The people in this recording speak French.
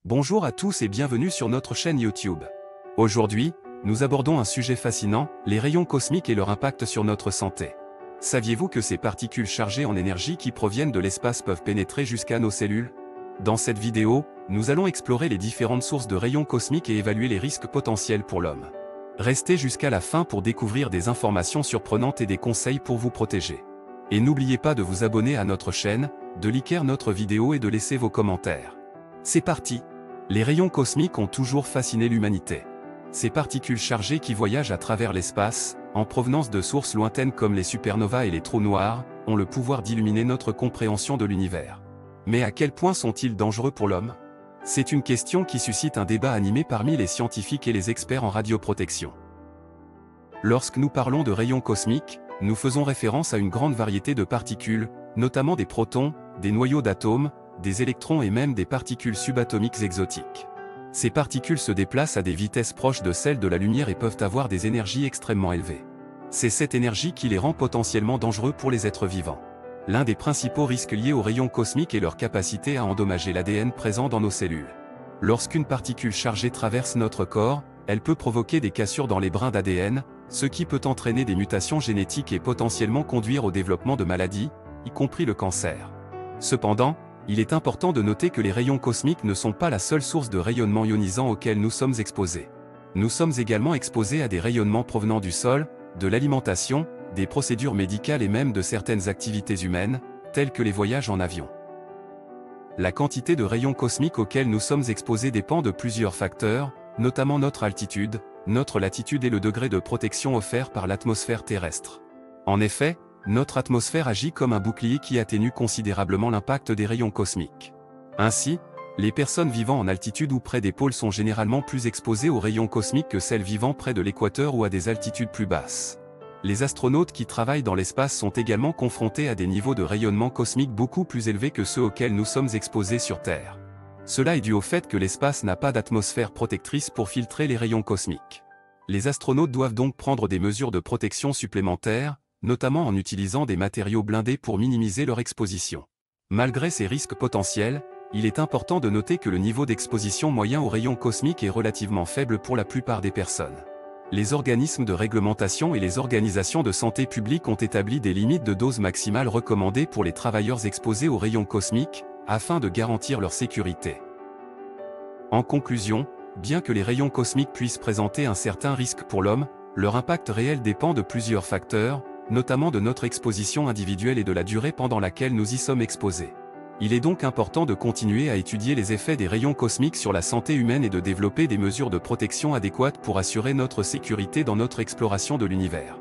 Bonjour à tous et bienvenue sur notre chaîne YouTube. Aujourd'hui, nous abordons un sujet fascinant, les rayons cosmiques et leur impact sur notre santé. Saviez-vous que ces particules chargées en énergie qui proviennent de l'espace peuvent pénétrer jusqu'à nos cellules? Dans cette vidéo, nous allons explorer les différentes sources de rayons cosmiques et évaluer les risques potentiels pour l'homme. Restez jusqu'à la fin pour découvrir des informations surprenantes et des conseils pour vous protéger. Et n'oubliez pas de vous abonner à notre chaîne, de liker notre vidéo et de laisser vos commentaires. C'est parti! Les rayons cosmiques ont toujours fasciné l'humanité. Ces particules chargées qui voyagent à travers l'espace, en provenance de sources lointaines comme les supernovas et les trous noirs, ont le pouvoir d'illuminer notre compréhension de l'univers. Mais à quel point sont-ils dangereux pour l'homme? C'est une question qui suscite un débat animé parmi les scientifiques et les experts en radioprotection. Lorsque nous parlons de rayons cosmiques, nous faisons référence à une grande variété de particules, notamment des protons, des noyaux d'atomes, des électrons et même des particules subatomiques exotiques. Ces particules se déplacent à des vitesses proches de celles de la lumière et peuvent avoir des énergies extrêmement élevées. C'est cette énergie qui les rend potentiellement dangereux pour les êtres vivants. L'un des principaux risques liés aux rayons cosmiques est leur capacité à endommager l'ADN présent dans nos cellules. Lorsqu'une particule chargée traverse notre corps, elle peut provoquer des cassures dans les brins d'ADN, ce qui peut entraîner des mutations génétiques et potentiellement conduire au développement de maladies, y compris le cancer. Cependant, il est important de noter que les rayons cosmiques ne sont pas la seule source de rayonnement ionisant auquel nous sommes exposés. Nous sommes également exposés à des rayonnements provenant du sol, de l'alimentation, des procédures médicales et même de certaines activités humaines, telles que les voyages en avion. La quantité de rayons cosmiques auxquels nous sommes exposés dépend de plusieurs facteurs, notamment notre altitude, notre latitude et le degré de protection offert par l'atmosphère terrestre. En effet, notre atmosphère agit comme un bouclier qui atténue considérablement l'impact des rayons cosmiques. Ainsi, les personnes vivant en altitude ou près des pôles sont généralement plus exposées aux rayons cosmiques que celles vivant près de l'équateur ou à des altitudes plus basses. Les astronautes qui travaillent dans l'espace sont également confrontés à des niveaux de rayonnement cosmique beaucoup plus élevés que ceux auxquels nous sommes exposés sur Terre. Cela est dû au fait que l'espace n'a pas d'atmosphère protectrice pour filtrer les rayons cosmiques. Les astronautes doivent donc prendre des mesures de protection supplémentaires, notamment en utilisant des matériaux blindés pour minimiser leur exposition. Malgré ces risques potentiels, il est important de noter que le niveau d'exposition moyen aux rayons cosmiques est relativement faible pour la plupart des personnes. Les organismes de réglementation et les organisations de santé publique ont établi des limites de dose maximale recommandées pour les travailleurs exposés aux rayons cosmiques, afin de garantir leur sécurité. En conclusion, bien que les rayons cosmiques puissent présenter un certain risque pour l'homme, leur impact réel dépend de plusieurs facteurs, notamment de notre exposition individuelle et de la durée pendant laquelle nous y sommes exposés. Il est donc important de continuer à étudier les effets des rayons cosmiques sur la santé humaine et de développer des mesures de protection adéquates pour assurer notre sécurité dans notre exploration de l'univers.